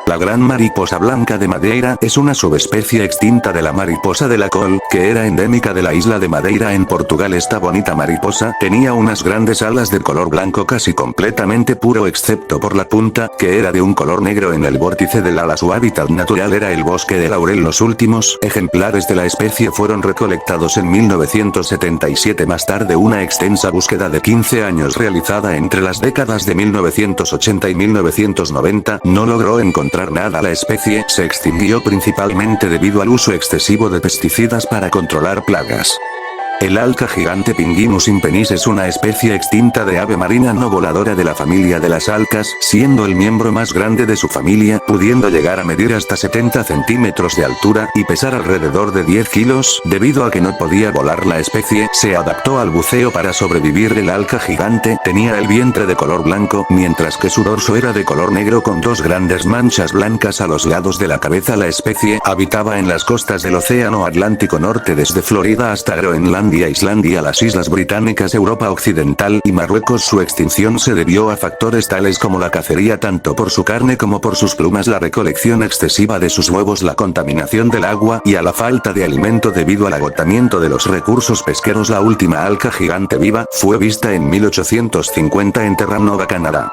La gran mariposa blanca de Madeira es una subespecie extinta de la mariposa de la col, que era endémica de la isla de Madeira en Portugal. Esta bonita mariposa tenía unas grandes alas de color blanco casi completamente puro excepto por la punta, que era de un color negro en el vórtice del ala. Su hábitat natural era el bosque de laurel. Los últimos ejemplares de la especie fueron recolectados en 1977. Más tarde, una extensa búsqueda de 15 años realizada entre las décadas de 1980 y 1990 no logró encontrar nada. La especie se extinguió principalmente debido al uso excesivo de pesticidas para controlar plagas. El alca gigante Pinguinus impenis es una especie extinta de ave marina no voladora de la familia de las alcas, siendo el miembro más grande de su familia, pudiendo llegar a medir hasta 70 centímetros de altura y pesar alrededor de 10 kilos. Debido a que no podía volar, la especie se adaptó al buceo para sobrevivir. El alca gigante tenía el vientre de color blanco, mientras que su dorso era de color negro con dos grandes manchas blancas a los lados de la cabeza. La especie habitaba en las costas del Océano Atlántico Norte desde Florida hasta Groenlandia, Islandia, las Islas Británicas, Europa Occidental y Marruecos. Su extinción se debió a factores tales como la cacería tanto por su carne como por sus plumas, la recolección excesiva de sus huevos, la contaminación del agua y a la falta de alimento debido al agotamiento de los recursos pesqueros. La última alca gigante viva fue vista en 1850 en Terranova, Canadá.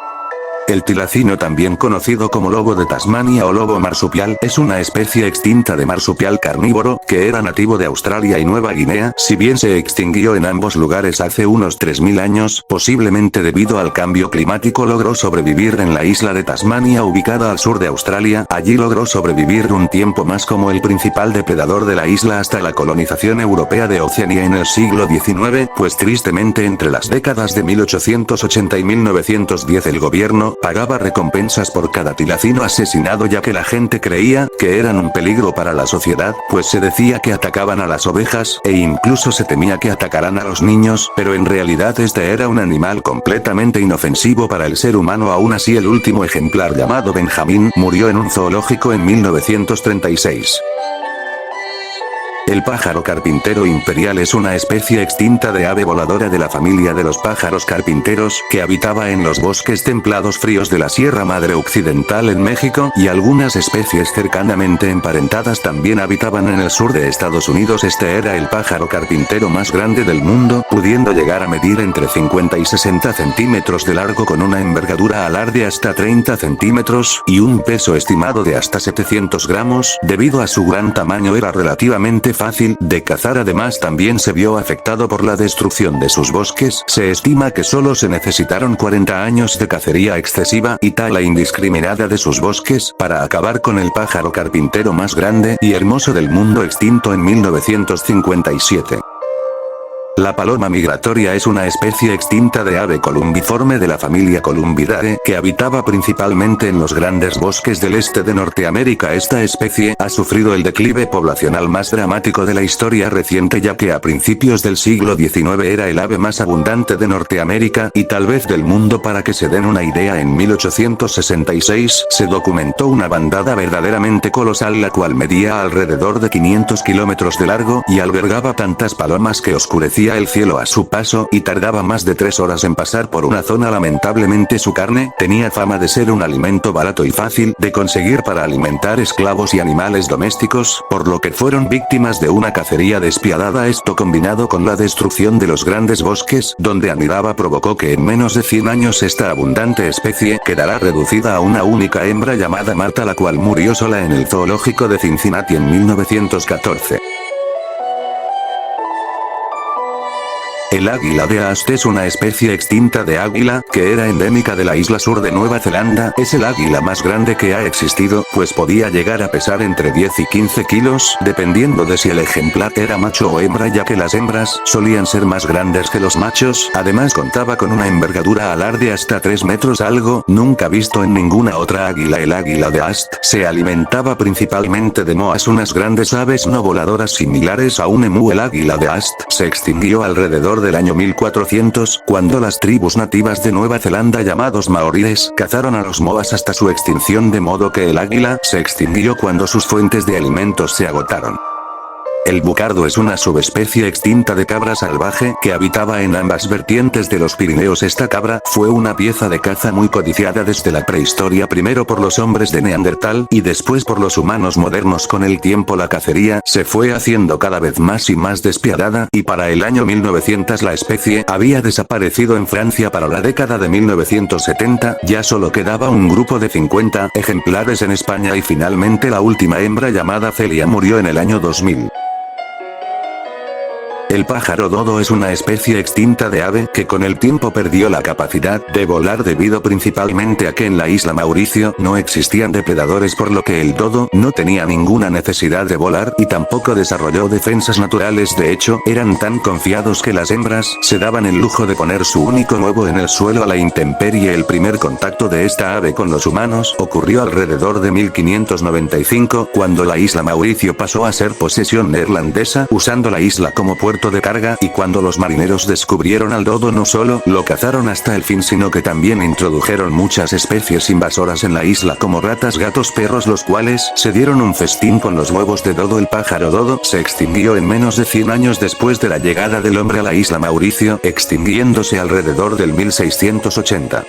El tilacino, también conocido como lobo de Tasmania o lobo marsupial, es una especie extinta de marsupial carnívoro, que era nativo de Australia y Nueva Guinea. Si bien se extinguió en ambos lugares hace unos 3000 años, posiblemente debido al cambio climático, logró sobrevivir en la isla de Tasmania ubicada al sur de Australia. Allí logró sobrevivir un tiempo más como el principal depredador de la isla hasta la colonización europea de Oceanía en el siglo XIX, pues tristemente entre las décadas de 1880 y 1910 el gobierno pagaba recompensas por cada tilacino asesinado, ya que la gente creía que eran un peligro para la sociedad, pues se decía que atacaban a las ovejas, e incluso se temía que atacaran a los niños, pero en realidad este era un animal completamente inofensivo para el ser humano. Aún así, el último ejemplar, llamado Benjamín, murió en un zoológico en 1936. El pájaro carpintero imperial es una especie extinta de ave voladora de la familia de los pájaros carpinteros, que habitaba en los bosques templados fríos de la Sierra Madre Occidental en México, y algunas especies cercanamente emparentadas también habitaban en el sur de Estados Unidos. Este era el pájaro carpintero más grande del mundo, pudiendo llegar a medir entre 50 y 60 centímetros de largo con una envergadura alar de hasta 30 centímetros, y un peso estimado de hasta 700 gramos. Debido a su gran tamaño era relativamente fácil de cazar. Además, también se vio afectado por la destrucción de sus bosques. Se estima que solo se necesitaron 40 años de cacería excesiva y tala indiscriminada de sus bosques para acabar con el pájaro carpintero más grande y hermoso del mundo, extinto en 1957. La paloma migratoria es una especie extinta de ave columbiforme de la familia Columbidae, que habitaba principalmente en los grandes bosques del este de Norteamérica. Esta especie ha sufrido el declive poblacional más dramático de la historia reciente, ya que a principios del siglo XIX era el ave más abundante de Norteamérica y tal vez del mundo. Para que se den una idea, en 1866 se documentó una bandada verdaderamente colosal, la cual medía alrededor de 500 kilómetros de largo y albergaba tantas palomas que oscurecía el cielo a su paso y tardaba más de 3 horas en pasar por una zona. Lamentablemente, su carne tenía fama de ser un alimento barato y fácil de conseguir para alimentar esclavos y animales domésticos, por lo que fueron víctimas de una cacería despiadada. Esto, combinado con la destrucción de los grandes bosques donde anidaba, provocó que en menos de 100 años esta abundante especie quedara reducida a una única hembra llamada Marta, la cual murió sola en el zoológico de Cincinnati en 1914. El águila de Ast es una especie extinta de águila, que era endémica de la isla sur de Nueva Zelanda. Es el águila más grande que ha existido, pues podía llegar a pesar entre 10 y 15 kilos, dependiendo de si el ejemplar era macho o hembra, ya que las hembras solían ser más grandes que los machos. Además contaba con una envergadura alar de hasta 3 metros, algo nunca visto en ninguna otra águila. El águila de Ast se alimentaba principalmente de moas, unas grandes aves no voladoras similares a un emú. El águila de Ast se extinguió alrededor del año 1400, cuando las tribus nativas de Nueva Zelanda llamados maoríes cazaron a los moas hasta su extinción, de modo que el águila se extinguió cuando sus fuentes de alimentos se agotaron. El bucardo es una subespecie extinta de cabra salvaje que habitaba en ambas vertientes de los Pirineos. Esta cabra fue una pieza de caza muy codiciada desde la prehistoria, primero por los hombres de Neandertal y después por los humanos modernos. Con el tiempo la cacería se fue haciendo cada vez más y más despiadada, y para el año 1900 la especie había desaparecido en Francia. Para la década de 1970 ya solo quedaba un grupo de 50 ejemplares en España, y finalmente la última hembra, llamada Celia, murió en el año 2000. El pájaro dodo es una especie extinta de ave que con el tiempo perdió la capacidad de volar debido principalmente a que en la isla Mauricio no existían depredadores, por lo que el dodo no tenía ninguna necesidad de volar y tampoco desarrolló defensas naturales. De hecho, eran tan confiados que las hembras se daban el lujo de poner su único huevo en el suelo a la intemperie. El primer contacto de esta ave con los humanos ocurrió alrededor de 1595, cuando la isla Mauricio pasó a ser posesión neerlandesa, usando la isla como puerto de carga, y cuando los marineros descubrieron al dodo no solo lo cazaron hasta el fin, sino que también introdujeron muchas especies invasoras en la isla como ratas, gatos, perros, los cuales se dieron un festín con los huevos de dodo. El pájaro dodo se extinguió en menos de 100 años después de la llegada del hombre a la isla Mauricio, extinguiéndose alrededor del 1680.